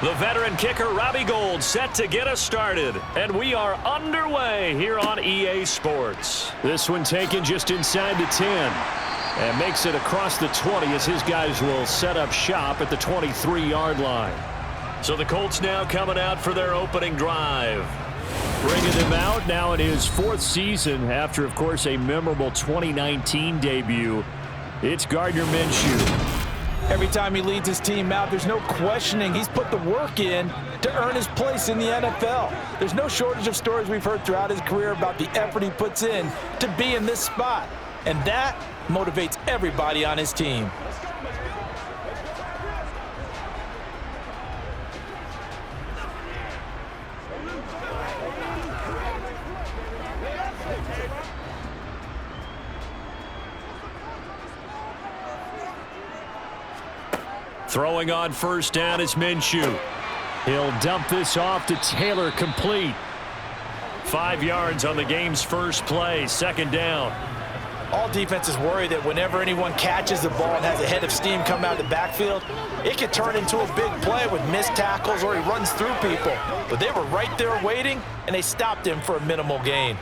The veteran kicker, Robbie Gould, set to get us started. And we are underway here on EA Sports. This one taken just inside the 10. And makes it across the 20 as his guys will set up shop at the 23-yard line. So the Colts now coming out for their opening drive. Bringing him out now in his 4th season after, of course, a memorable 2019 debut. It's Gardner Minshew. Every time he leads his team out, there's no questioning. He's put the work in to earn his place in the NFL. There's no shortage of stories we've heard throughout his career about the effort he puts in to be in this spot. And that motivates everybody on his team. Throwing on first down is Minshew. He'll dump this off to Taylor, complete. 5 yards on the game's first play, second down. All defenses worry that whenever anyone catches the ball and has a head of steam come out of the backfield, it could turn into a big play with missed tackles or he runs through people. But they were right there waiting, and they stopped him for a minimal gain.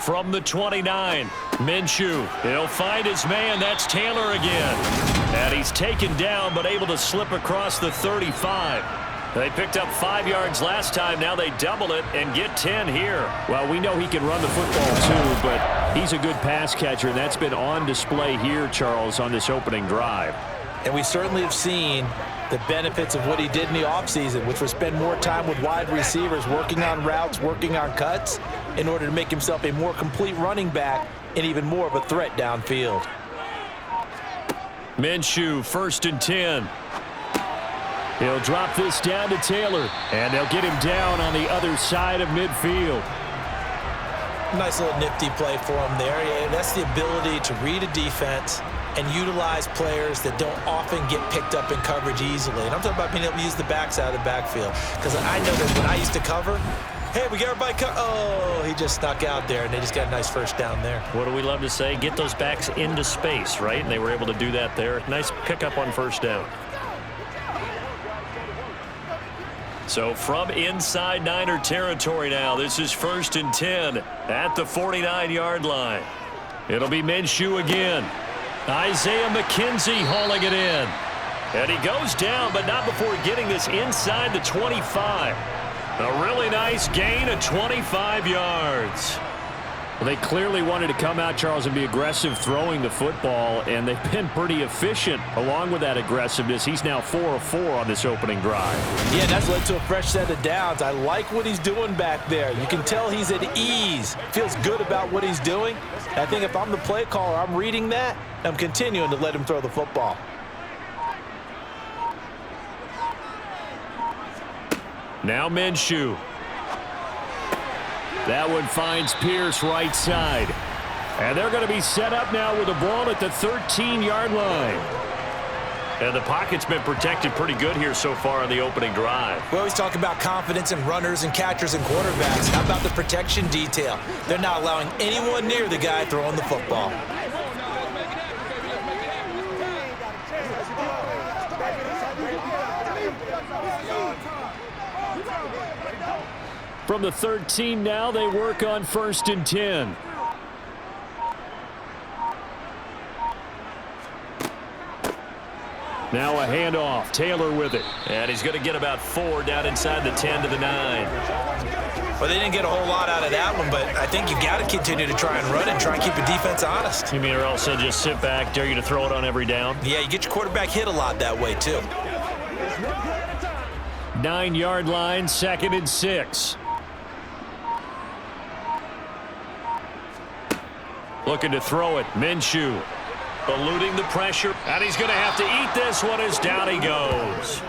From the 29, Minshew. He'll find his man. That's Taylor again. And he's taken down but able to slip across the 35. They picked up 5 yards last time. Now they double it and get 10 here. Well, we know he can run the football too, but he's a good pass catcher, and that's been on display here, Charles, on this opening drive. And we certainly have seen the benefits of what he did in the offseason, which was spend more time with wide receivers, working on routes, working on cuts, in order to make himself a more complete running back and even more of a threat downfield. Minshew, 1st and 10. He'll drop this down to Taylor, and they'll get him down on the other side of midfield. Nice little nifty play for him there. Yeah, that's the ability to read a defense and utilize players that don't often get picked up in coverage easily. And I'm talking about being able to use the backs out of the backfield. Because I know that when I used to cover, hey, we got everybody oh, he just snuck out there, and they just got a nice first down there. What do we love to say? Get those backs into space, right? And they were able to do that there. Nice pickup on first down. So from inside Niner territory now, this is 1st and 10 at the 49-yard line. It'll be Minshew again. Isaiah McKenzie hauling it in. And he goes down, but not before getting this inside the 25. A really nice gain of 25 yards. Well, they clearly wanted to come out, Charles, and be aggressive throwing the football, and they've been pretty efficient along with that aggressiveness. He's now 4 of 4 on this opening drive. Yeah, that's led to a fresh set of downs. I like what he's doing back there. You can tell he's at ease, feels good about what he's doing. I think if I'm the play caller, I'm reading that, I'm continuing to let him throw the football. Now Minshew. That one finds Pierce right side. And they're going to be set up now with the ball at the 13-yard line. And the pocket's been protected pretty good here so far on the opening drive. We always talk about confidence in runners and catchers and quarterbacks. How about the protection detail? They're not allowing anyone near the guy throwing the football. From the 13 now, they work on 1st and 10. Now a handoff. Taylor with it. And he's going to get about 4 down inside the 10 to the 9. Well, they didn't get a whole lot out of that one, but I think you got to continue to try and run and try and keep the defense honest. You mean or else they'll just sit back, dare you to throw it on every down? Yeah, you get your quarterback hit a lot that way, too. 9-yard line, 2nd and 6. Looking to throw it. Minshew eluding the pressure, and he's going to have to eat this one as down he goes.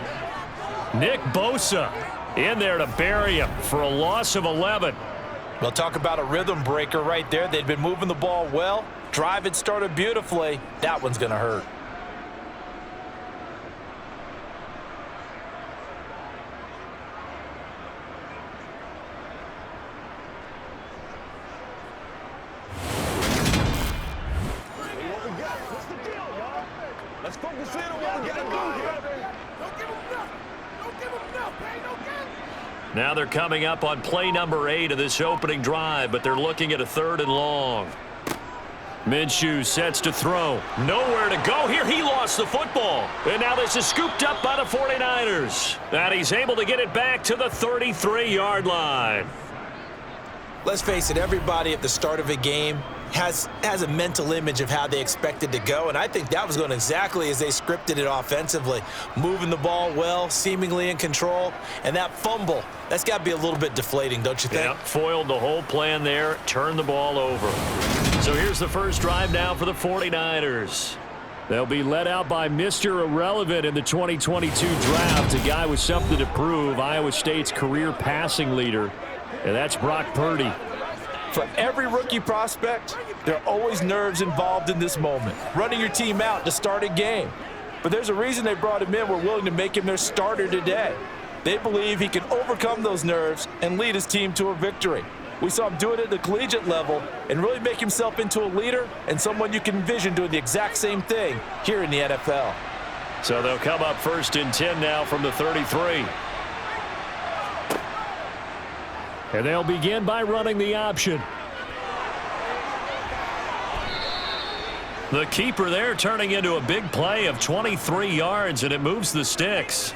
Nick Bosa in there to bury him for a loss of 11. Well, talk about a rhythm breaker right there. They'd been moving the ball well. Drive had started beautifully. That one's going to hurt. Now they're coming up on play number 8 of this opening drive, but they're looking at a 3rd and long. Minshew sets to throw. Nowhere to go here. He lost the football. And now this is scooped up by the 49ers. And he's able to get it back to the 33-yard line. Let's face it, everybody at the start of a game has a mental image of how they expect it to go, and I think that was going exactly as they scripted it offensively. Moving the ball well, seemingly in control, and that fumble, that's got to be a little bit deflating, don't you think? Yeah, foiled the whole plan there, turned the ball over. So here's the first drive now for the 49ers. They'll be led out by Mr. Irrelevant in the 2022 draft, a guy with something to prove, Iowa State's career passing leader, and that's Brock Purdy. For every rookie prospect, there are always nerves involved in this moment. Running your team out to start a game. But there's a reason they brought him in. We're willing to make him their starter today. They believe he can overcome those nerves and lead his team to a victory. We saw him do it at the collegiate level and really make himself into a leader and someone you can envision doing the exact same thing here in the NFL. So they'll come up 1st and 10 now from the 33. And they'll begin by running the option. The keeper there turning into a big play of 23 yards, and it moves the sticks.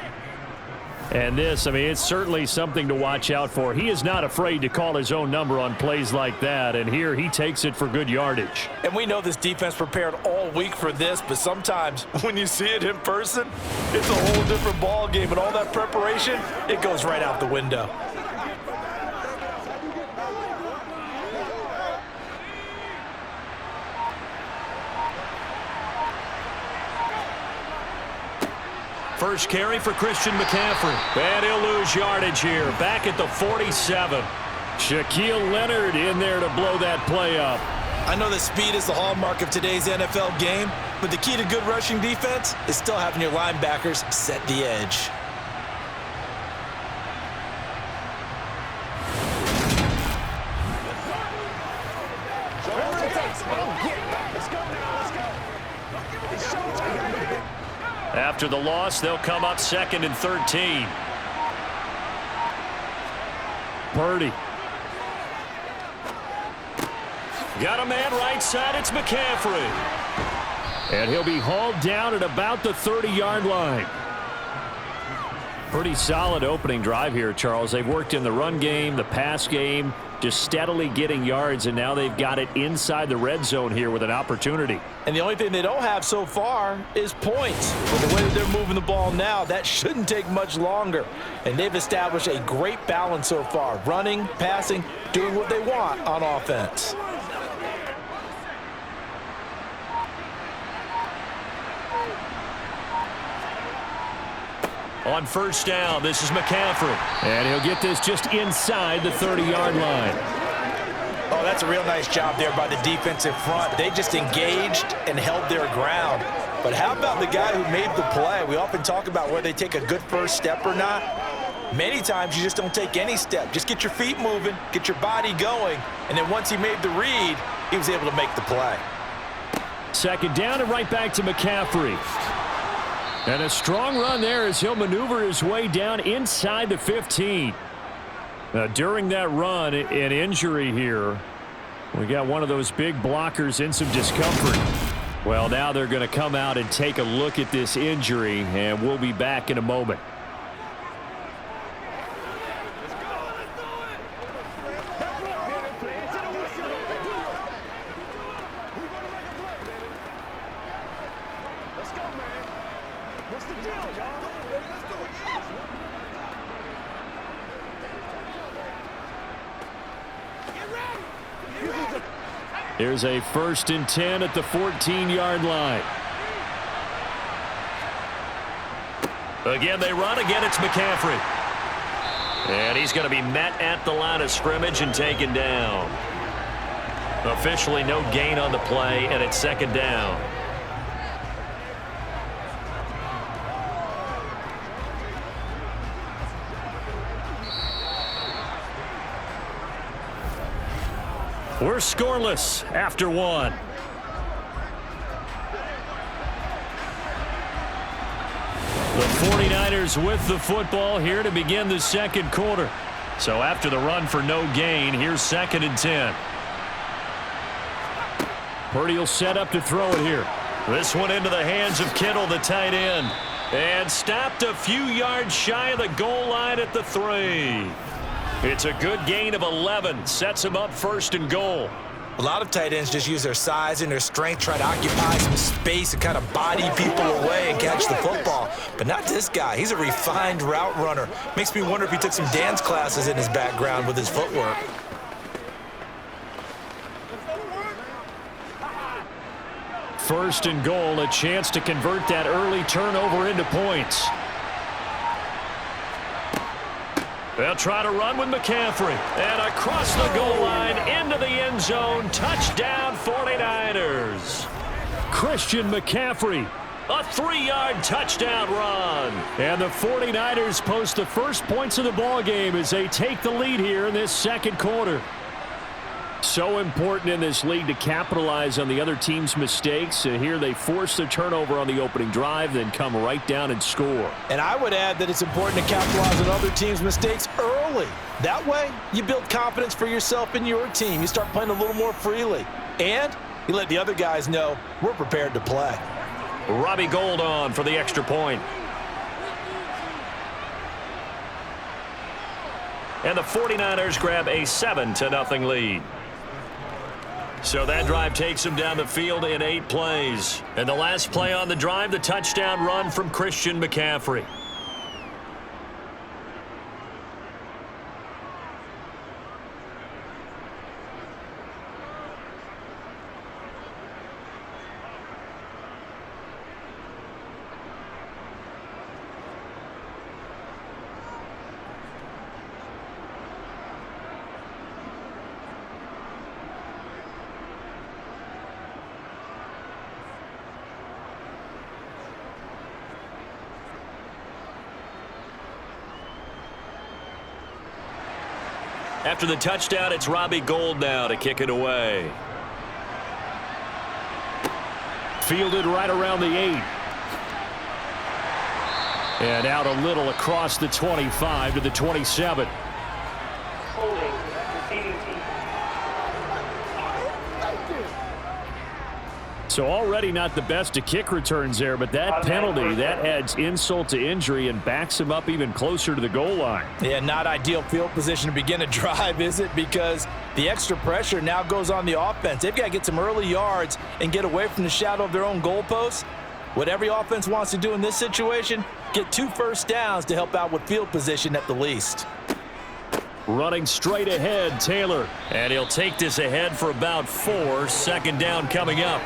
And this, I mean, it's certainly something to watch out for. He is not afraid to call his own number on plays like that, and here he takes it for good yardage. And we know this defense prepared all week for this, but sometimes when you see it in person, it's a whole different ball game, and all that preparation, it goes right out the window. First carry for Christian McCaffrey. And he'll lose yardage here. Back at the 47. Shaquille Leonard in there to blow that play up. I know that speed is the hallmark of today's NFL game, but the key to good rushing defense is still having your linebackers set the edge. After the loss, they'll come up 2nd and 13. Purdy. Got a man right side. It's McCaffrey. And he'll be hauled down at about the 30-yard line. Pretty solid opening drive here, Charles. They've worked in the run game, the pass game, just steadily getting yards, and now they've got it inside the red zone here with an opportunity. And the only thing they don't have so far is points. With the way that they're moving the ball now, that shouldn't take much longer. And they've established a great balance so far. Running, passing, doing what they want on offense. On first down, this is McCaffrey. And he'll get this just inside the 30-yard line. Oh, that's a real nice job there by the defensive front. They just engaged and held their ground. But how about the guy who made the play? We often talk about whether they take a good first step or not. Many times you just don't take any step. Just get your feet moving, get your body going, and then once he made the read, he was able to make the play. 2nd down and right back to McCaffrey. And a strong run there as he'll maneuver his way down inside the 15. Now, during that run, an injury here. We got one of those big blockers in some discomfort. Well, now they're going to come out and take a look at this injury, and we'll be back in a moment. Here's a 1st and 10 at the 14-yard line. Again, they run. Again, it's McCaffrey. And he's going to be met at the line of scrimmage and taken down. Officially no gain on the play, and it's 2nd down. We're scoreless after 1. The 49ers with the football here to begin the 2nd quarter. So after the run for no gain, here's 2nd and 10. Purdy will set up to throw it here. This one into the hands of Kittle, the tight end. And stopped a few yards shy of the goal line at the 3. It's a good gain of 11. Sets him up 1st and goal. A lot of tight ends just use their size and their strength, try to occupy some space and kind of body people away and catch the football. But not this guy. He's a refined route runner. Makes me wonder if he took some dance classes in his background with his footwork. First and goal, a chance to convert that early turnover into points. They'll try to run with McCaffrey. And across the goal line, into the end zone. Touchdown, 49ers. Christian McCaffrey. A 3-yard touchdown run. And the 49ers post the first points of the ball game as they take the lead here in this 2nd quarter. So important in this league to capitalize on the other team's mistakes. Here they force the turnover on the opening drive, then come right down and score. And I would add that it's important to capitalize on other teams' mistakes early. That way, you build confidence for yourself and your team. You start playing a little more freely. And you let the other guys know we're prepared to play. Robbie Gould on for the extra point. And the 49ers grab a 7-0 lead. So that drive takes them down the field in 8 plays. And the last play on the drive, the touchdown run from Christian McCaffrey. After the touchdown, it's Robbie Gould now to kick it away. Fielded right around the 8. And out a little across the 25 to the 27. So already not the best of kick returns there, but that penalty, that adds insult to injury and backs him up even closer to the goal line. Yeah, not ideal field position to begin a drive, is it? Because the extra pressure now goes on the offense. They've got to get some early yards and get away from the shadow of their own goalposts. What every offense wants to do in this situation, get 2 first downs to help out with field position at the least. Running straight ahead, Taylor. And he'll take this ahead for about 4. 2nd down coming up.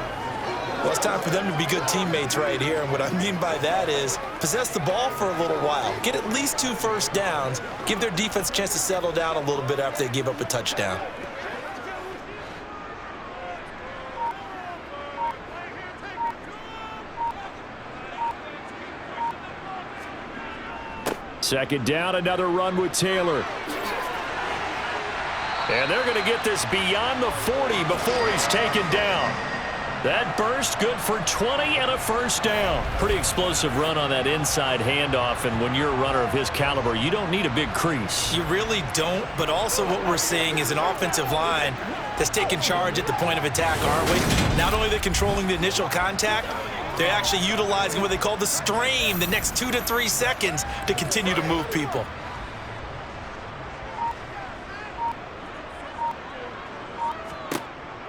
Well, it's time for them to be good teammates right here. And what I mean by that is possess the ball for a little while. Get at least 2 first downs. Give their defense a chance to settle down a little bit after they give up a touchdown. Second down, another run with Taylor. And they're going to get this beyond the 40 before he's taken down. That burst good for 20 and a first down. Pretty explosive run on that inside handoff, and when you're a runner of his caliber, you don't need a big crease. You really don't, but also what we're seeing is an offensive line that's taking charge at the point of attack, aren't we? Not only are they controlling the initial contact, they're actually utilizing what they call the strain the next 2 to 3 seconds to continue to move people.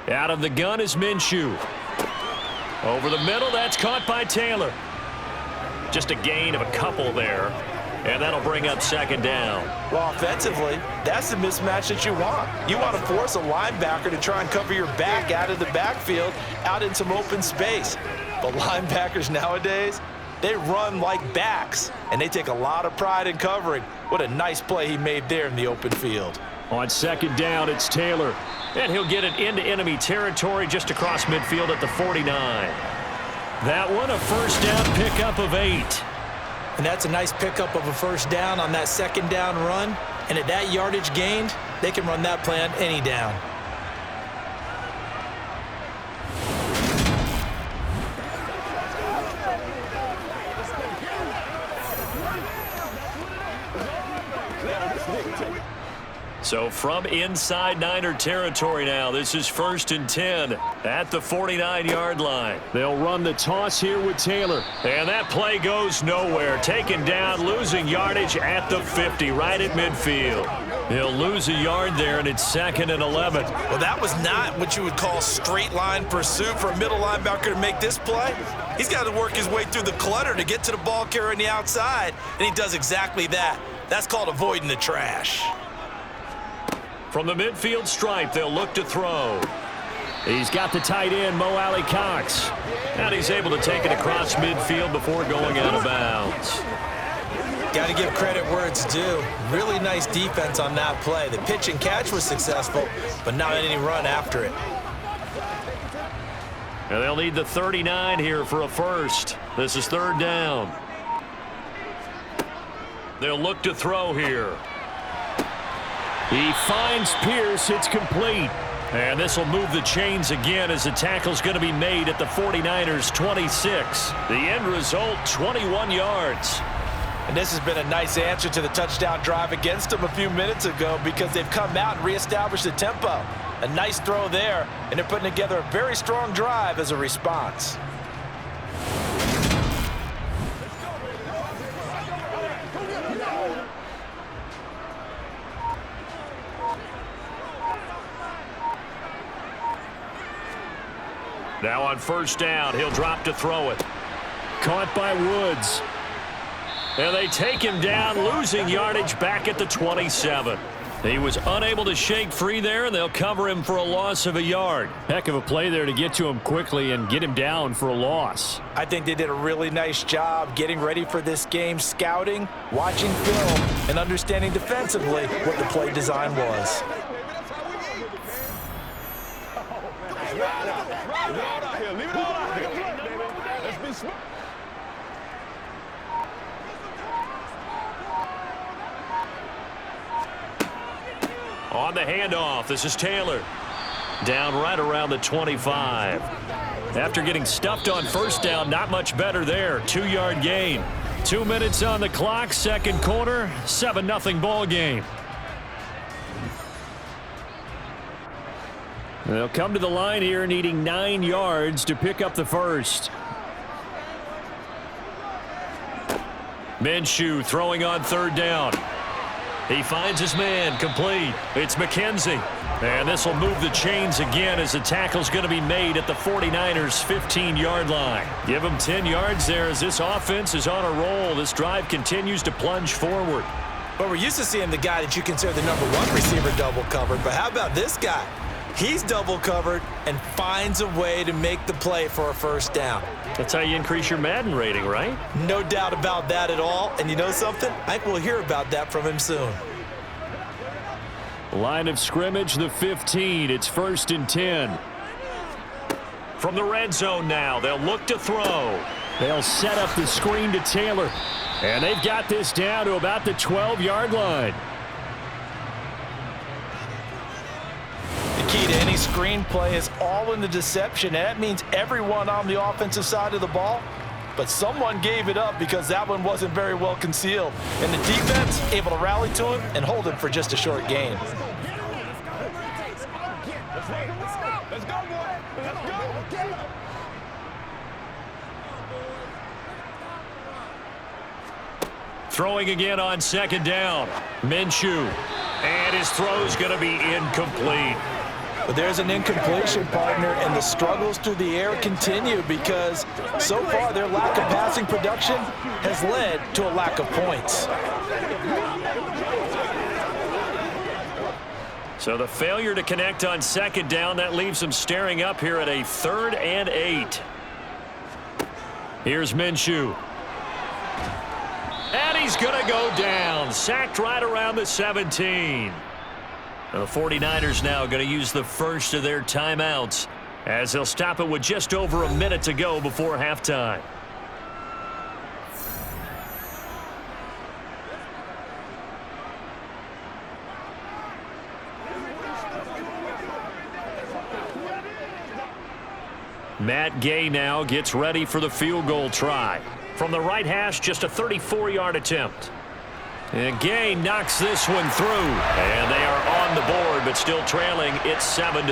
Out of the gun is Minshew. Over the middle, that's caught by Taylor. Just a gain of a couple there. And that'll bring up 2nd down. Well, offensively, that's the mismatch that you want. You want to force a linebacker to try and cover your back out of the backfield, out in some open space. But linebackers nowadays, they run like backs, and they take a lot of pride in covering. What a nice play he made there in the open field. On 2nd down, it's Taylor. And he'll get it into enemy territory just across midfield at the 49. That one, a first down pickup of 8. And that's a nice pickup of a first down on that 2nd down run. And at that yardage gained, they can run that play on any down. So from inside Niner territory now, this is 1st and 10 at the 49-yard line. They'll run the toss here with Taylor. And that play goes nowhere. Taken down, losing yardage at the 50, right at midfield. He'll lose a yard there, and it's 2nd and 11. Well, that was not what you would call straight line pursuit for a middle linebacker to make this play. He's got to work his way through the clutter to get to the ball carrier on the outside, and he does exactly that. That's called avoiding the trash. From the midfield stripe, they'll look to throw. He's got the tight end, Mo Alley Cox. And he's able to take it across midfield before going out of bounds. Got to give credit where it's due. Really nice defense on that play. The pitch and catch was successful, but not any run after it. And they'll need the 39 here for a first. This is 3rd down. They'll look to throw here. He finds Pierce. It's complete. And this will move the chains again as the tackle's going to be made at the 49ers' 26. The end result, 21 yards. And this has been a nice answer to the touchdown drive against them a few minutes ago because they've come out and reestablished the tempo. A nice throw there, and they're putting together a very strong drive as a response. Now on 1st down, he'll drop to throw it. Caught by Woods. And they take him down, losing yardage back at the 27. He was unable to shake free there, and they'll cover him for a loss of a yard. Heck of a play there to get to him quickly and get him down for a loss. I think they did a really nice job getting ready for this game, scouting, watching film, and understanding defensively what the play design was. On the handoff, this is Taylor. Down right around the 25. After getting stuffed on 1st down, not much better there. 2-yard gain. 2 minutes on the clock, 2nd quarter, 7-0 ball game. They'll come to the line here needing 9 yards to pick up the first. Minshew throwing on 3rd down. He finds his man, complete. It's McKenzie. And this will move the chains again as the tackle's going to be made at the 49ers' 15-yard line. Give him 10 yards there as this offense is on a roll. This drive continues to plunge forward. But we're used to seeing the guy that you consider the #1 receiver double covered. But how about this guy? He's double covered and finds a way to make the play for a 1st down. That's how you increase your Madden rating, right? No doubt about that at all. And you know something? I think we'll hear about that from him soon. Line of scrimmage, the 15. It's 1st and 10. From the red zone now, they'll look to throw. They'll set up the screen to Taylor. And they've got this down to about the 12-yard line. Key to any screen play is all in the deception, and that means everyone on the offensive side of the ball. But someone gave it up because that one wasn't very well concealed. And the defense able to rally to him and hold him for just a short gain. Throwing again on 2nd down. Minshew. And his throw's going to be incomplete. But there's an incompletion, partner, and the struggles through the air continue because so far their lack of passing production has led to a lack of points. So the failure to connect on 2nd down, that leaves them staring up here at a 3rd and 8. Here's Minshew. And he's going to go down. Sacked right around the 17. The 49ers now going to use the first of their timeouts as they'll stop it with just over a minute to go before halftime. Matt Gay now gets ready for the field goal try. From the right hash, just a 34-yard attempt. And Gay knocks this one through. And they are on the board, but still trailing. It's 7-3.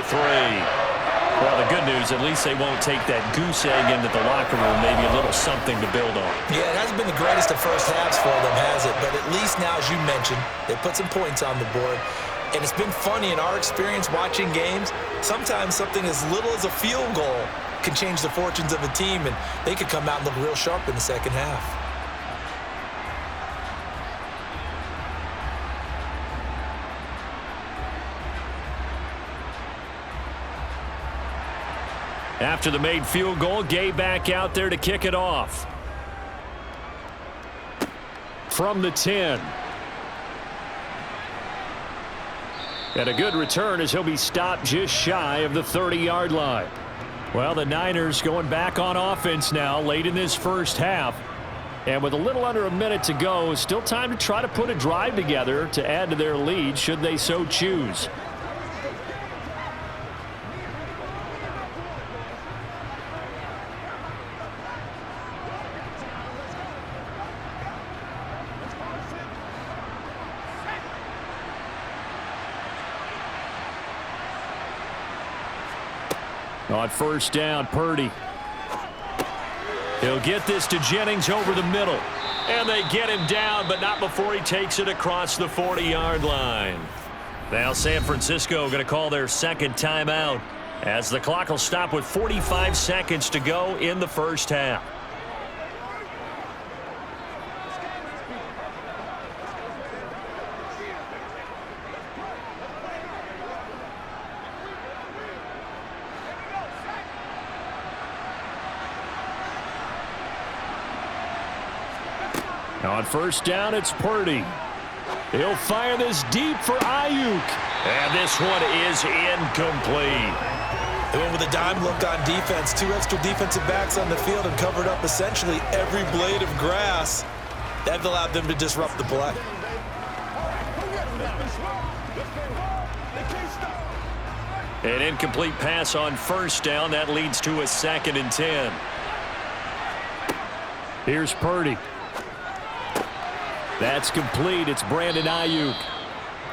Well, the good news, at least they won't take that goose egg into the locker room, maybe a little something to build on. Yeah, it hasn't been the greatest of first halves for them, has it? But at least now, as you mentioned, they put some points on the board. And it's been funny in our experience watching games. Sometimes something as little as a field goal can change the fortunes of a team, and they could come out and look real sharp in the second half. After the made field goal, Gay back out there to kick it off. From the 10. And a good return as he'll be stopped just shy of the 30-yard line. Well, the Niners going back on offense now late in this first half. And with a little under a minute to go, still time to try to put a drive together to add to their lead should they so choose. On first down, Purdy. He'll get this to Jennings over the middle. And they get him down, but not before he takes it across the 40-yard line. Now San Francisco going to call their second timeout as the clock will stop with 45 seconds to go in the first half. On first down, it's Purdy. He'll fire this deep for Ayuk. And this one is incomplete. They went with a dime look on defense. 2 extra defensive backs on the field and covered up essentially every blade of grass. That allowed them to disrupt the play. An incomplete pass on first down. That leads to a 2nd and 10. Here's Purdy. That's complete. It's Brandon Ayuk.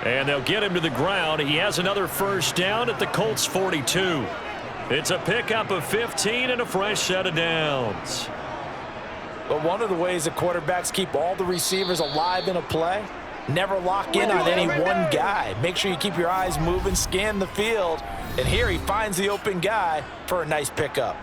And they'll get him to the ground. He has another first down at the Colts 42. It's a pickup of 15 and a fresh set of downs. But one of the ways that quarterbacks keep all the receivers alive in a play, never lock in on any one guy. Make sure you keep your eyes moving, scan the field. And here he finds the open guy for a nice pickup.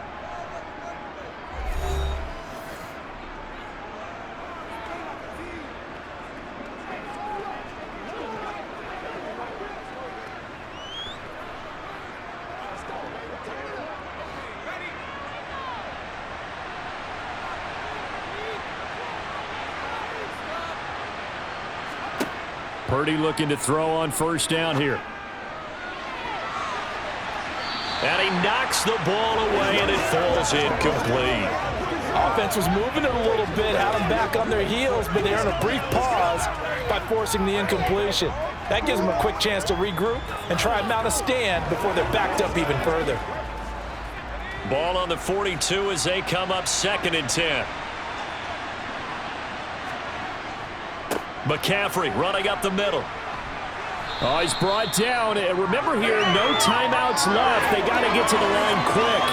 Purdy looking to throw on first down here. And he knocks the ball away, and it falls incomplete. Offense was moving it a little bit, had them back on their heels, but they earned a brief pause by forcing the incompletion. That gives them a quick chance to regroup and try and mount a stand before they're backed up even further. Ball on the 42 as they come up 2nd and 10. McCaffrey running up the middle. Oh, he's brought down. And remember here, no timeouts left. They got to get to the line quick.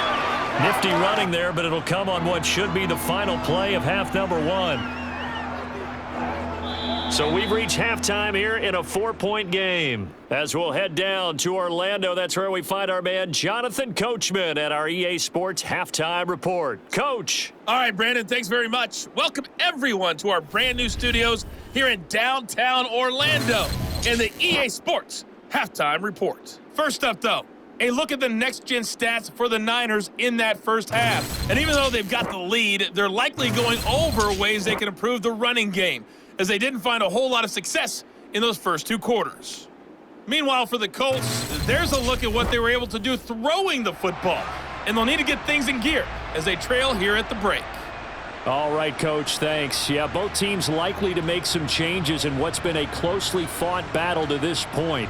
Nifty running there, but it'll come on what should be the final play of half number 1. So we've reached halftime here in a 4-point game. As we'll head down to Orlando, that's where we find our man Jonathan Coachman at our EA Sports Halftime Report. Coach. All right, Brandon, thanks very much. Welcome everyone to our brand new studios here in downtown Orlando in the EA Sports Halftime Report. First up, though, a look at the next-gen stats for the Niners in that first half. And even though they've got the lead, they're likely going over ways they can improve the running game, as they didn't find a whole lot of success in those first 2 quarters. Meanwhile, for the Colts, there's a look at what they were able to do throwing the football, and they'll need to get things in gear as they trail here at the break. All right, Coach, thanks. Yeah, both teams likely to make some changes in what's been a closely fought battle to this point.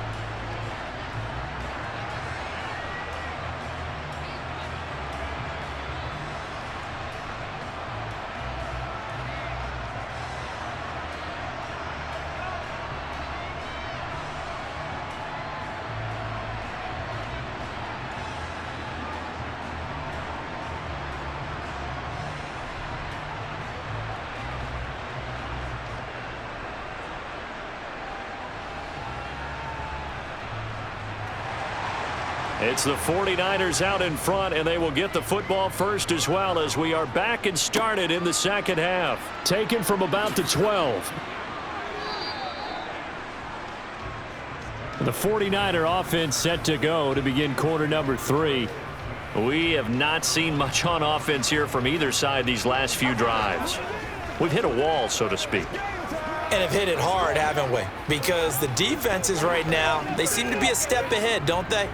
It's the 49ers out in front, and they will get the football first as well as we are back and started in the second half. Taken from about the 12. The 49er offense set to go to begin quarter number 3. We have not seen much on offense here from either side these last few drives. We've hit a wall, so to speak. And have hit it hard, haven't we? Because the defenses right now, they seem to be a step ahead, don't they?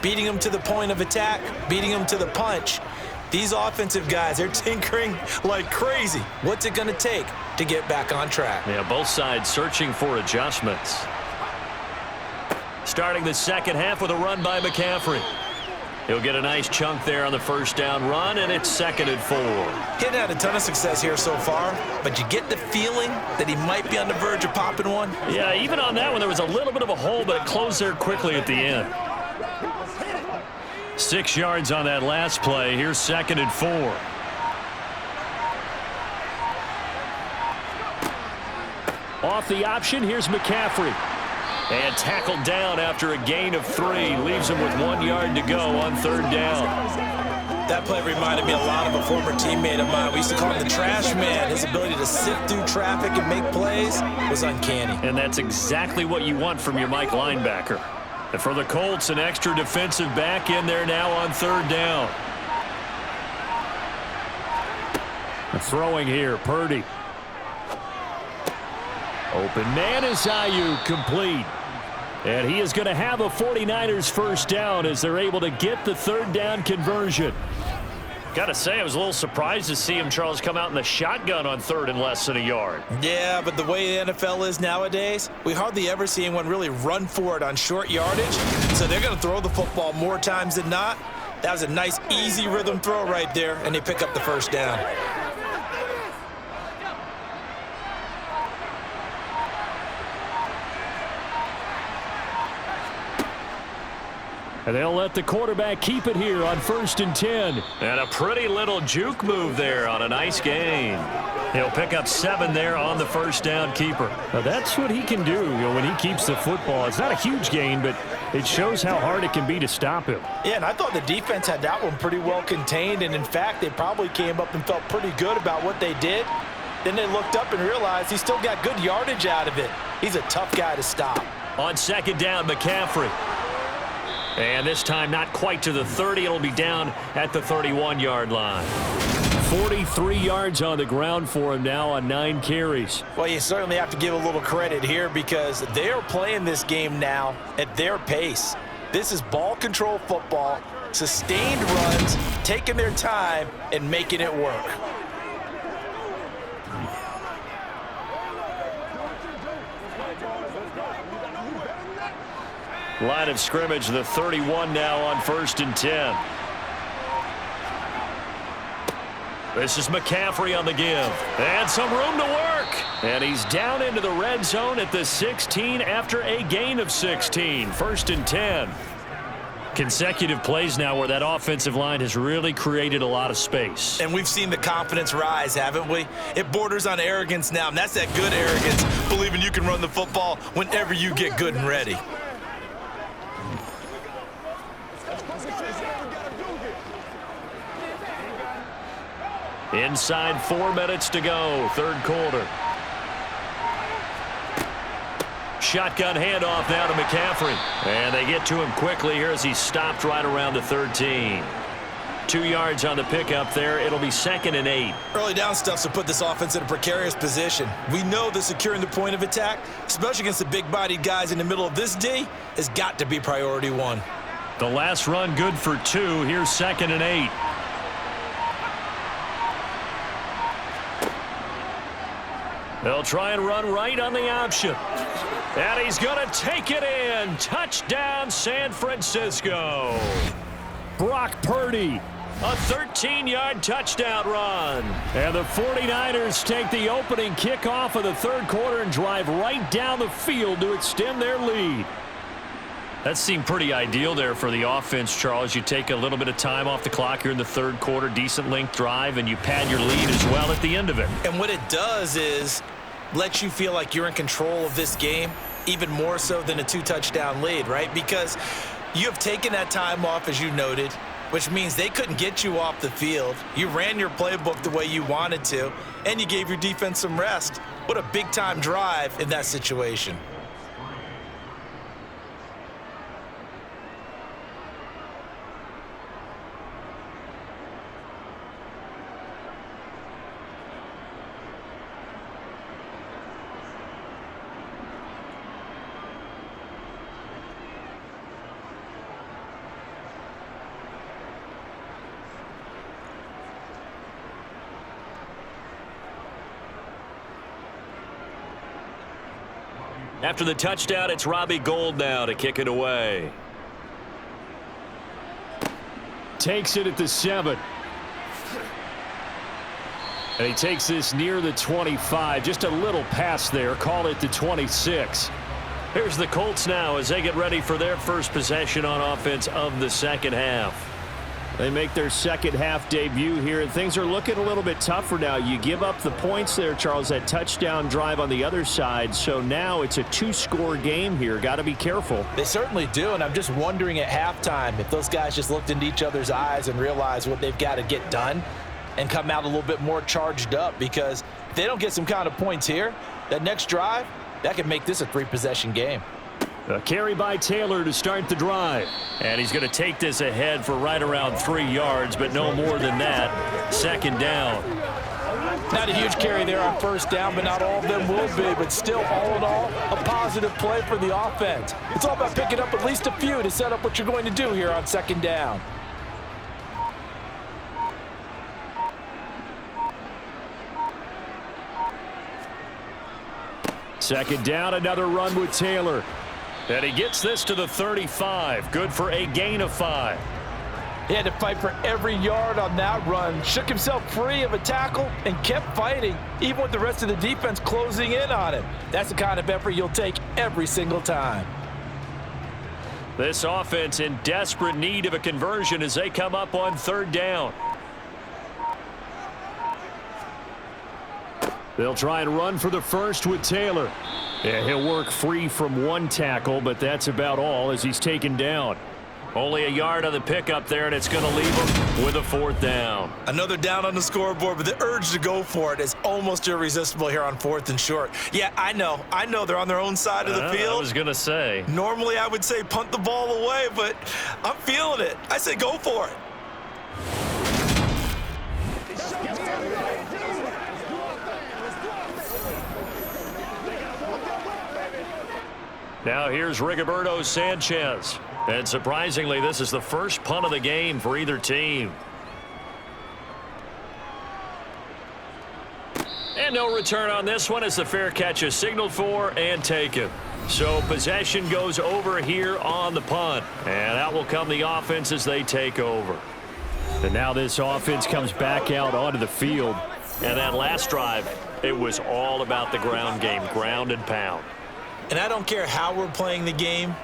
Beating them to the point of attack, beating them to the punch. These offensive guys, they're tinkering like crazy. What's it going to take to get back on track? Yeah, both sides searching for adjustments. Starting the second half with a run by McCaffrey. He'll get a nice chunk there on the first down run, and it's 2nd and 4. He's had a ton of success here so far, but you get the feeling that he might be on the verge of popping one. Yeah, even on that one, there was a little bit of a hole, but it closed there quickly at the end. 6 yards on that last play. Here's 2nd and 4. Off the option, here's McCaffrey. And tackled down after a gain of 3. Leaves him with 1 yard to go on 3rd down. That play reminded me a lot of a former teammate of mine. We used to call him the trash man. His ability to sift through traffic and make plays was uncanny. And that's exactly what you want from your Mike linebacker. And for the Colts, an extra defensive back in there now on 3rd down. Throwing here, Purdy. Open man is Ayuk, complete. And he is going to have a 49ers first down as they're able to get the 3rd down conversion. Got to say, I was a little surprised to see him, Charles, come out in the shotgun on 3rd and less than a yard. Yeah, but the way the NFL is nowadays, we hardly ever see anyone really run for it on short yardage. So they're going to throw the football more times than not. That was a nice, easy rhythm throw right there, and they pick up the first down. And they'll let the quarterback keep it here on 1st and 10. And a pretty little juke move there on a nice gain. He'll pick up 7 there on the first down keeper. Now that's what he can do, when he keeps the football. It's not a huge gain, but it shows how hard it can be to stop him. Yeah, and I thought the defense had that one pretty well contained, and in fact, they probably came up and felt pretty good about what they did. Then they looked up and realized he still got good yardage out of it. He's a tough guy to stop. On 2nd down, McCaffrey. And this time not quite to the 30. It'll be down at the 31-yard line. 43 yards on the ground for him now on 9 carries. Well, you certainly have to give a little credit here because they're playing this game now at their pace. This is ball control football, sustained runs, taking their time and making it work. Line of scrimmage, the 31 now on 1st and 10. This is McCaffrey on the give. And some room to work. And he's down into the red zone at the 16 after a gain of 16. 1st and 10. Consecutive plays now where that offensive line has really created a lot of space. And we've seen the confidence rise, haven't we? It borders on arrogance now, and that's that good arrogance, believing you can run the football whenever you get good and ready. Inside 4 minutes to go, 3rd quarter. Shotgun handoff now to McCaffrey. And they get to him quickly here as he's stopped right around the 13. 2 yards on the pickup there. It'll be 2nd and 8. Early down stuff to put this offense in a precarious position. We know that securing the point of attack, especially against the big-bodied guys in the middle of this D, has got to be priority 1. The last run good for 2. Here's 2nd and 8. They'll try and run right on the option. And he's going to take it in. Touchdown, San Francisco. Brock Purdy. A 13-yard touchdown run. And the 49ers take the opening kickoff of the 3rd quarter and drive right down the field to extend their lead. That seemed pretty ideal there for the offense, Charles. You take a little bit of time off the clock here in the 3rd quarter, decent length drive, and you pad your lead as well at the end of it. And what it does is let you feel like you're in control of this game, even more so than a 2-touchdown lead, right? Because You have taken that time off, as you noted, which means they couldn't get you off the field. You ran your playbook the way you wanted to, and you gave your defense some rest. What a big-time drive in that situation. After the touchdown, it's Robbie Gould now to kick it away. Takes it at the 7. And he takes this near the 25. Just a little pass there. Call it the 26. Here's the Colts now as they get ready for their first possession on offense of the second half. They make their second half debut here, and things are looking a little bit tougher now. You give up the points there, Charles, that touchdown drive on the other side. So now it's a 2-score game here. Got to be careful. They certainly do, and I'm just wondering at halftime if those guys just looked into each other's eyes and realized what they've got to get done and come out a little bit more charged up, because if they don't get some kind of points here, that next drive, that could make this a 3-possession game. A carry by Taylor to start the drive. And he's going to take this ahead for right around 3 yards, but no more than that. Second down. Not a huge carry there on first down, but not all of them will be. But still, all in all, a positive play for the offense. It's all about picking up at least a few to set up what you're going to do here on second down. Second down, another run with Taylor. And he gets this to the 35. Good for a gain of 5. He had to fight for every yard on that run. Shook himself free of a tackle and kept fighting, even with the rest of the defense closing in on him. That's the kind of effort you'll take every single time. This offense in desperate need of a conversion as they come up on third down. They'll try and run for the first with Taylor. Yeah, he'll work free from one tackle, but that's about all as he's taken down. Only a yard on the pickup there, and it's going to leave him with a fourth down. Another down on the scoreboard, but the urge to go for it is almost irresistible here on 4th and short. Yeah, I know they're on their own side of the field. I was going to say. Normally I would say punt the ball away, but I'm feeling it. I say go for it. Now here's Rigoberto Sanchez. And surprisingly, this is the first punt of the game for either team. And no return on this one as the fair catch is signaled for and taken. So possession goes over here on the punt. And out will come the offense as they take over. And now this offense comes back out onto the field. And that last drive, it was all about the ground game, ground and pound. And I don't care how we're playing the game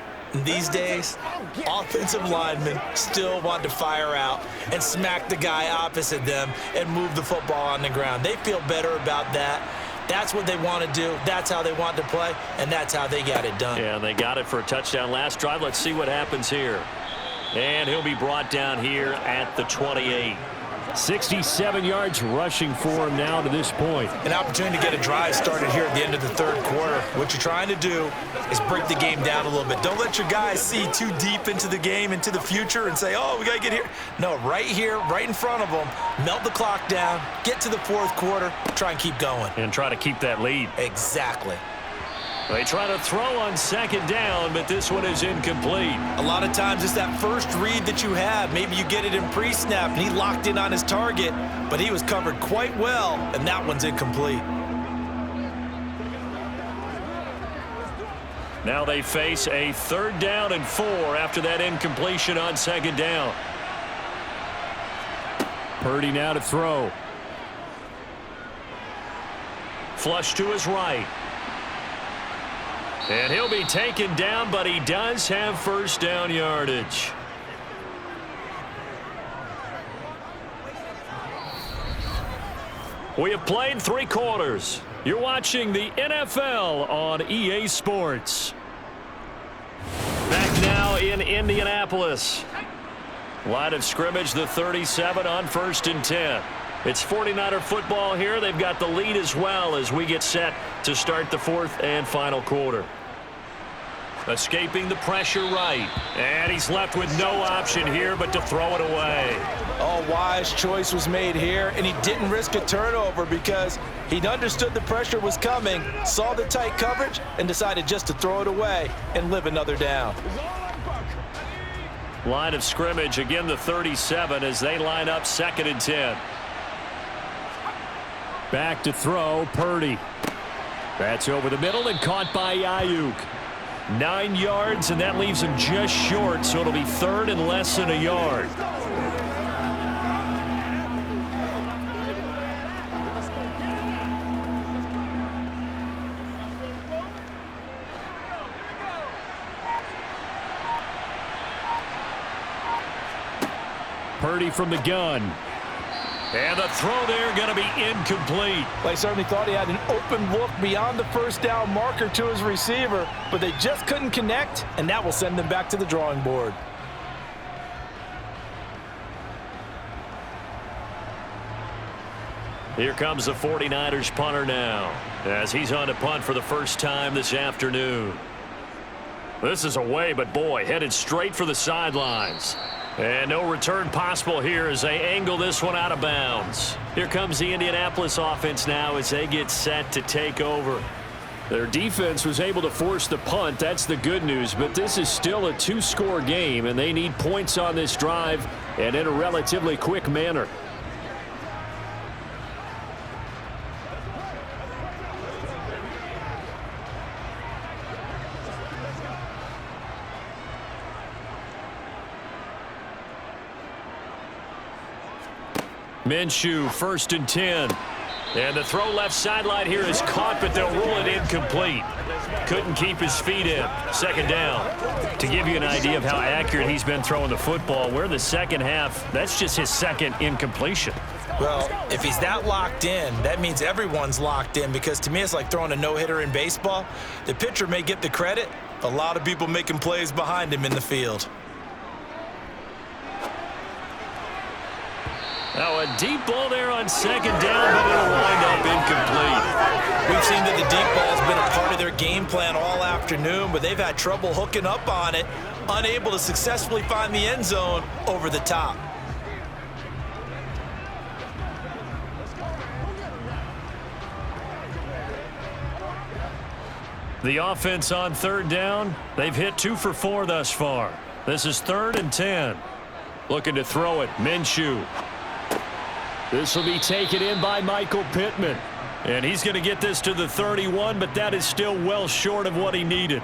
these days, offensive linemen still want to fire out and smack the guy opposite them and move the football on the ground. They feel better about that. That's what they want to do. That's how they want to play, and that's how they got it done. Yeah, and they got it for a touchdown last drive. Let's see what happens here. And he'll be brought down here at the 28. 67 yards rushing for him now to this point. An opportunity to get a drive started here at the end of the third quarter. What you're trying to do is break the game down a little bit. Don't let your guys see too deep into the game, into the future, and say, oh, we got to get here. No, right here, right in front of them, melt the clock down, get to the fourth quarter, try and keep going. And try to keep that lead. Exactly. They try to throw on second down, but this one is incomplete. A lot of times it's that first read that you have. Maybe you get it in pre-snap, and he locked in on his target, but he was covered quite well, and that one's incomplete. Now they face a 3rd down and 4 after that incompletion on second down. Purdy now to throw. Flush to his right. And he'll be taken down, but he does have first down yardage. We have played 3 quarters. You're watching the NFL on EA Sports. Back now now in Indianapolis. Line of scrimmage, the 37 on 1st and 10. It's 49er football here. They've got the lead as well as we get set to start the 4th and final quarter. Escaping the pressure right. And he's left with no option here but to throw it away. Oh, wise choice was made here, and he didn't risk a turnover because he understood the pressure was coming, saw the tight coverage, and decided just to throw it away and live another down. Line of scrimmage, again the 37 as they line up 2nd and 10. Back to throw, Purdy. That's over the middle and caught by Ayuk. 9 yards, and that leaves him just short, so it'll be 3rd and less than a yard. Purdy from the gun. And the throw there going to be incomplete. They certainly thought he had an open look beyond the first down marker to his receiver, but they just couldn't connect, and that will send them back to the drawing board. Here comes the 49ers punter now as he's on to punt for the first time this afternoon. This is away, but boy, headed straight for the sidelines. And no return possible here as they angle this one out of bounds. Here comes the Indianapolis offense now as they get set to take over. Their defense was able to force the punt. That's the good news. But this is still a 2-score game, and they need points on this drive and in a relatively quick manner. Minshew, 1st and 10. And the throw left sideline here is caught, but they'll rule it incomplete. Couldn't keep his feet in. 2nd down. To give you an idea of how accurate he's been throwing the football, we're in the second half. That's just his 2nd incompletion. Well, if he's that locked in, that means everyone's locked in, because to me it's like throwing a no-hitter in baseball. The pitcher may get the credit. A lot of people making plays behind him in the field. Now a deep ball there on 2nd down, but it'll wind up incomplete. We've seen that the deep ball has been a part of their game plan all afternoon, but they've had trouble hooking up on it, unable to successfully find the end zone over the top. The offense on 3rd down, they've hit 2 for 4 thus far. This is 3rd and 10. Looking to throw it, Minshew. This will be taken in by Michael Pittman. And he's going to get this to the 31, but that is still well short of what he needed.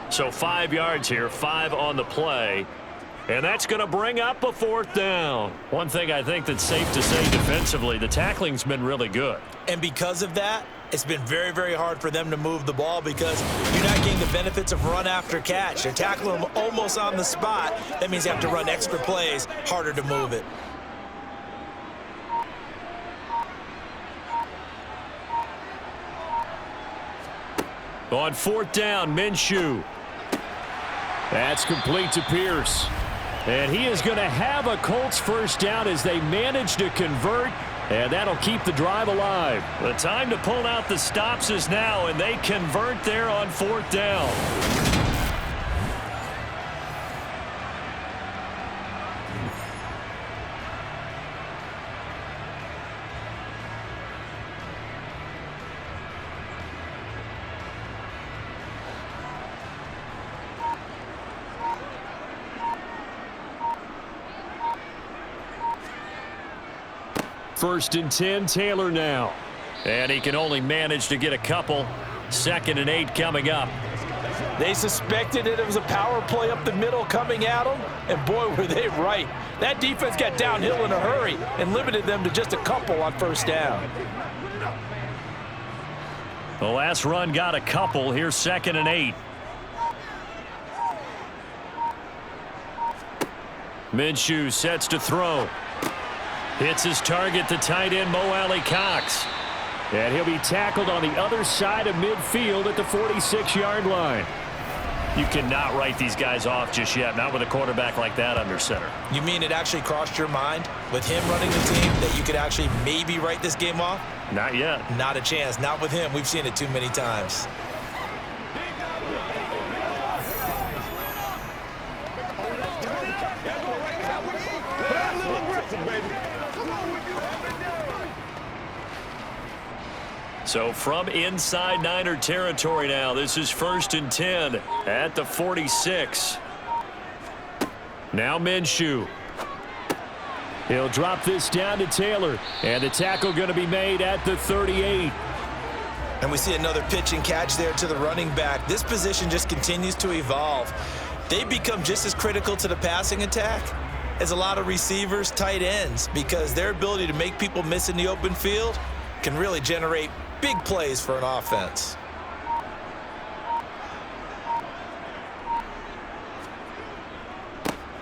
So 5 yards here, 5 on the play. And that's going to bring up a 4th down. One thing I think that's safe to say defensively, the tackling's been really good. And because of that, it's been very, very hard for them to move the ball because you're not getting the benefits of run after catch. They're tackling them almost on the spot. That means you have to run extra plays, harder to move it. On 4th down, Minshew. That's complete to Pierce. And he is going to have a Colts 1st down as they manage to convert, and that'll keep the drive alive. The time to pull out the stops is now, and they convert there on 4th down. First and 10, Taylor now. And he can only manage to get a couple. 2nd and 8 coming up. They suspected it was a power play up the middle coming at them, and boy, were they right. That defense got downhill in a hurry and limited them to just a couple on 1st down. The last run got a couple. Here's 2nd and 8. Minshew sets to throw. Hits his target, the tight end, Mo Alley-Cox. And he'll be tackled on the other side of midfield at the 46-yard line. You cannot write these guys off just yet, not with a quarterback like that under center. You mean it actually crossed your mind with him running the team that you could actually maybe write this game off? Not yet. Not a chance. Not with him. We've seen it too many times. So from inside Niner territory now, this is 1st and 10 at the 46. Now Minshew. He'll drop this down to Taylor, and the tackle going to be made at the 38. And we see another pitch and catch there to the running back. This position just continues to evolve. They become just as critical to the passing attack as a lot of receivers, tight ends, because their ability to make people miss in the open field can really generate big plays for an offense.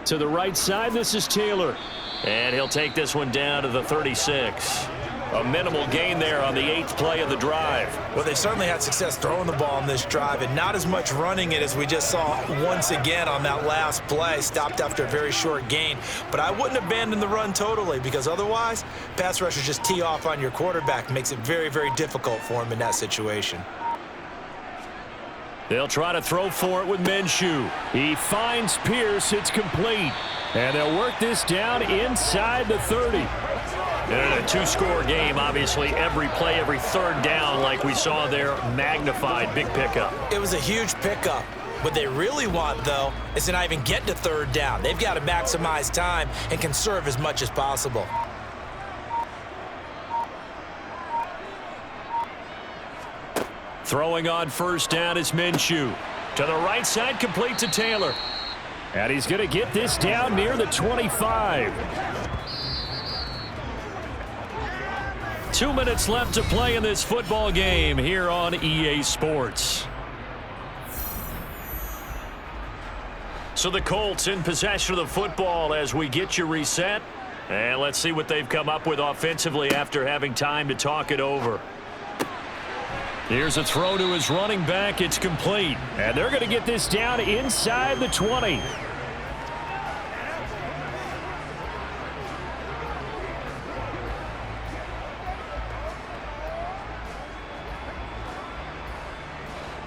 To the right side, this is Taylor. And he'll take this one down to the 36. A minimal gain there on the 8th play of the drive. Well, they certainly had success throwing the ball on this drive and not as much running it as we just saw once again on that last play. Stopped after a very short gain. But I wouldn't abandon the run totally, because otherwise, pass rushers just tee off on your quarterback. Makes it very, very difficult for him in that situation. They'll try to throw for it with Minshew. He finds Pierce. It's complete. And they'll work this down inside the 30. In a two-score game, obviously, every play, every third down, like we saw there, magnified, big pickup. It was a huge pickup. What they really want, though, is to not even get to third down. They've got to maximize time and conserve as much as possible. Throwing on first down is Minshew. To the right side, complete to Taylor. And he's going to get this down near the 25. 2 minutes left to play in this football game here on EA Sports. So the Colts in possession of the football as we get you reset. And let's see what they've come up with offensively after having time to talk it over. Here's a throw to his running back. It's complete. And they're going to get this down inside the 20.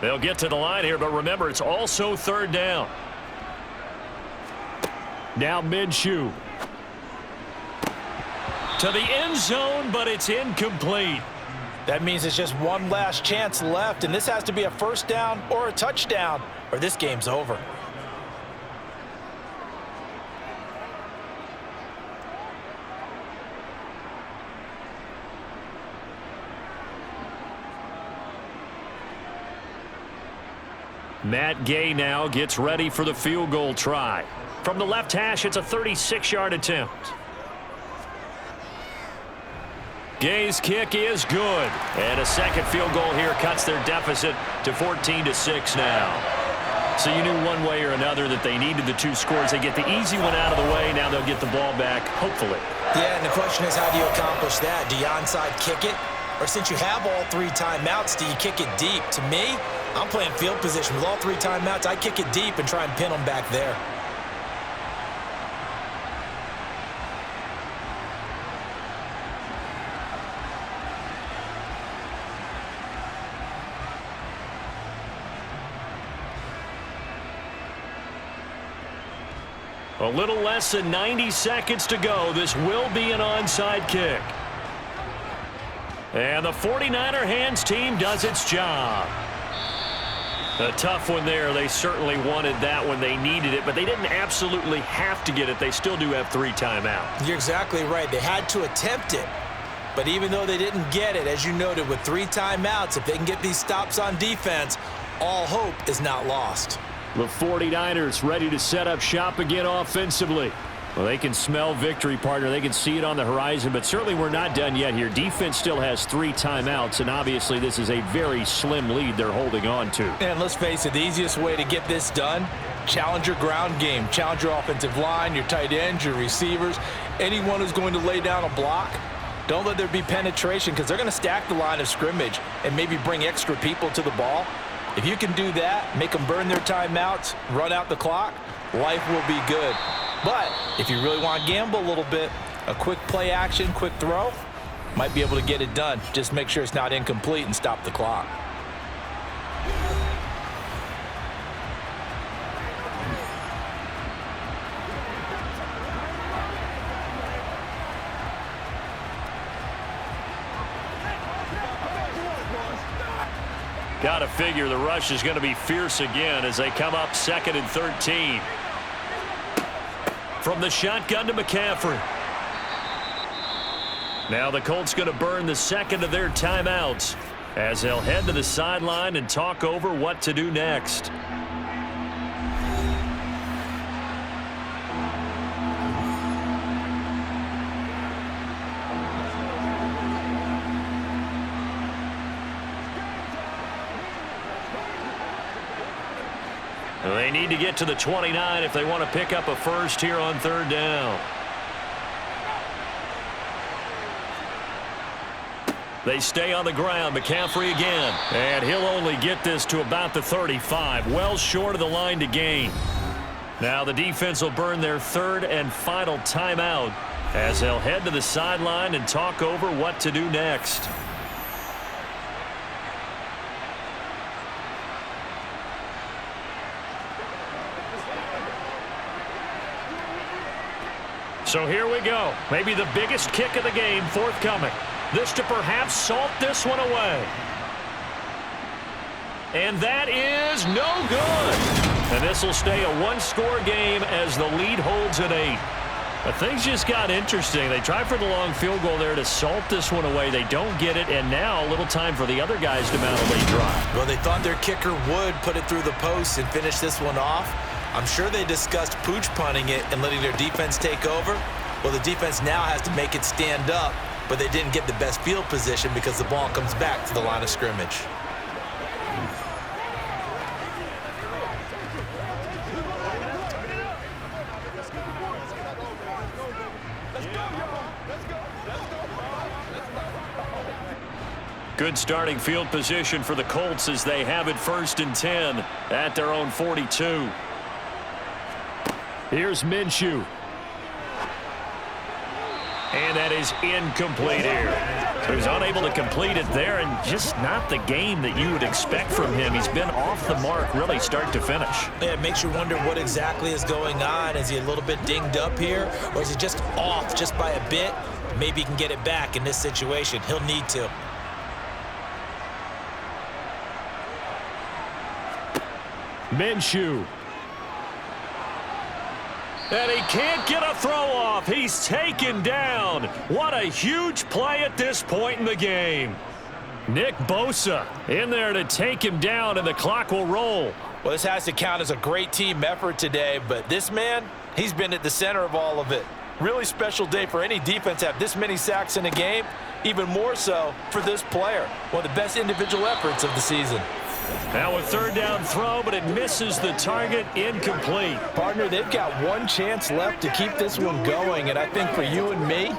They'll get to the line here, but remember, it's also third down. Now Minshew. To the end zone, but it's incomplete. That means it's just one last chance left, and this has to be a first down or a touchdown, or this game's over. Matt Gay now gets ready for the field goal try. From the left hash, it's a 36-yard attempt. Gay's kick is good. And a second field goal here cuts their deficit to 14-6 now. So you knew one way or another that they needed the two scores. They get the easy one out of the way. Now they'll get the ball back, hopefully. Yeah, and the question is, how do you accomplish that? Do you onside kick it? Or since you have all three timeouts, do you kick it deep? To me, I'm playing field position. With all three timeouts, I kick it deep and try and pin them back there. A little less than 90 seconds to go. This will be an onside kick. And the 49er hands team does its job. A tough one there. They certainly wanted that when they needed it, but they didn't absolutely have to get it. They still do have three timeouts. You're exactly right. They had to attempt it. But even though they didn't get it, as you noted, with three timeouts, if they can get these stops on defense, all hope is not lost. The 49ers ready to set up shop again offensively. Well, they can smell victory, partner. They can see it on the horizon, but certainly we're not done yet here. Defense still has three timeouts, and obviously this is a very slim lead they're holding on to. And let's face it, the easiest way to get this done, challenge your ground game. Challenge your offensive line, your tight ends, your receivers, anyone who's going to lay down a block. Don't let there be penetration, because they're going to stack the line of scrimmage and maybe bring extra people to the ball. If you can do that, make them burn their timeouts, run out the clock, life will be good. But if you really want to gamble a little bit, a quick play action, quick throw, might be able to get it done. Just make sure it's not incomplete and stop the clock. Got to figure the rush is going to be fierce again as they come up 2nd and 13. From the shotgun to McCaffrey. Now the Colts going to burn the second of their timeouts as they'll head to the sideline and talk over what to do next. They need to get to the 29 if they want to pick up a first here on 3rd down. They stay on the ground. McCaffrey again. And he'll only get this to about the 35. Well short of the line to gain. Now the defense will burn their 3rd and final timeout as they'll head to the sideline and talk over what to do next. So here we go. Maybe the biggest kick of the game forthcoming. This to perhaps salt this one away. And that is no good. And this will stay a one-score game as the lead holds at 8. But things just got interesting. They tried for the long field goal there to salt this one away. They don't get it, and now a little time for the other guys to mount a late drive. Well, they thought their kicker would put it through the post and finish this one off. I'm sure they discussed pooch punting it and letting their defense take over. Well, the defense now has to make it stand up, but they didn't get the best field position because the ball comes back to the line of scrimmage. Good starting field position for the Colts as they have it 1st and 10 at their own 42. Here's Minshew. And that is incomplete here. So he's unable to complete it there, and just not the game that you would expect from him. He's been off the mark really start to finish. Yeah, it makes you wonder what exactly is going on. Is he a little bit dinged up here, or is he just off just by a bit? Maybe he can get it back in this situation. He'll need to. Minshew. And he can't get a throw off. He's taken down. What a huge play at this point in the game. Nick Bosa in there to take him down, and the clock will roll. Well, this has to count as a great team effort today, but this man, he's been at the center of all of it. Really special day for any defense to have this many sacks in a game, even more so for this player. One of the best individual efforts of the season. Now a 3rd down throw, but it misses the target, incomplete. Partner, they've got one chance left to keep this one going, and I think for you and me,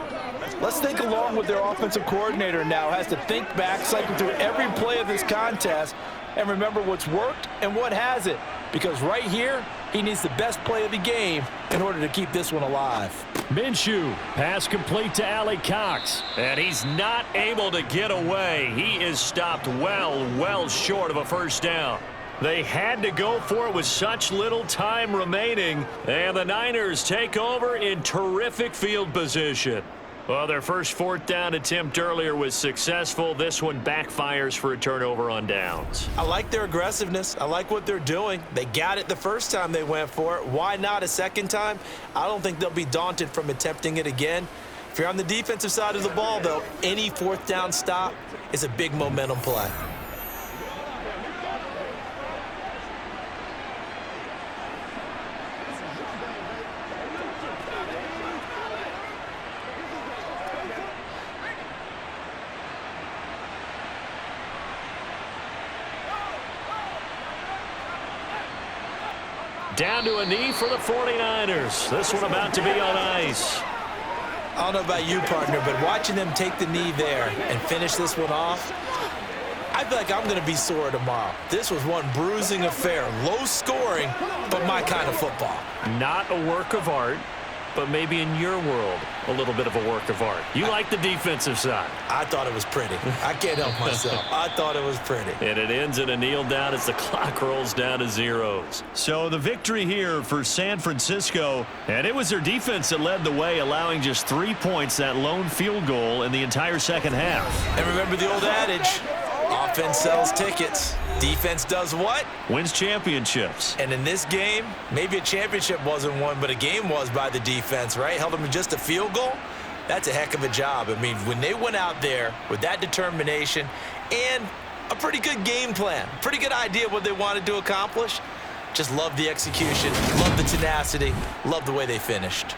let's think along with their offensive coordinator now. Has to think back, cycle through every play of this contest, and remember what's worked and what hasn't. Because right here, he needs the best play of the game in order to keep this one alive. Minshew, pass complete to Allie Cox. And he's not able to get away. He is stopped well short of a 1st down. They had to go for it with such little time remaining. And the Niners take over in terrific field position. Well, their first 4th down attempt earlier was successful. This one backfires for a turnover on downs. I like their aggressiveness. I like what they're doing. They got it the first time they went for it. Why not a second time? I don't think they'll be daunted from attempting it again. If you're on the defensive side of the ball, though, any 4th down stop is a big momentum play. Down to a knee for the 49ers. This one about to be on ice. I don't know about you, partner, but watching them take the knee there and finish this one off, I feel like I'm going to be sore tomorrow. This was one bruising affair. Low scoring, but my kind of football. Not a work of art, but maybe in your world, a little bit of a work of art. You like the defensive side. I thought it was pretty. I can't help myself. I thought it was pretty. And it ends in a kneel down as the clock rolls down to zeros. So the victory here for San Francisco, and it was their defense that led the way, allowing just 3 points, that lone field goal in the entire second half. And remember the old adage, offense sells tickets. Defense does what? Wins championships. And in this game, maybe a championship wasn't won, but a game was by the defense, right? Held them to just a field goal. That's a heck of a job. I mean, when they went out there with that determination and a pretty good game plan, pretty good idea what they wanted to accomplish, just love the execution, love the tenacity, love the way they finished.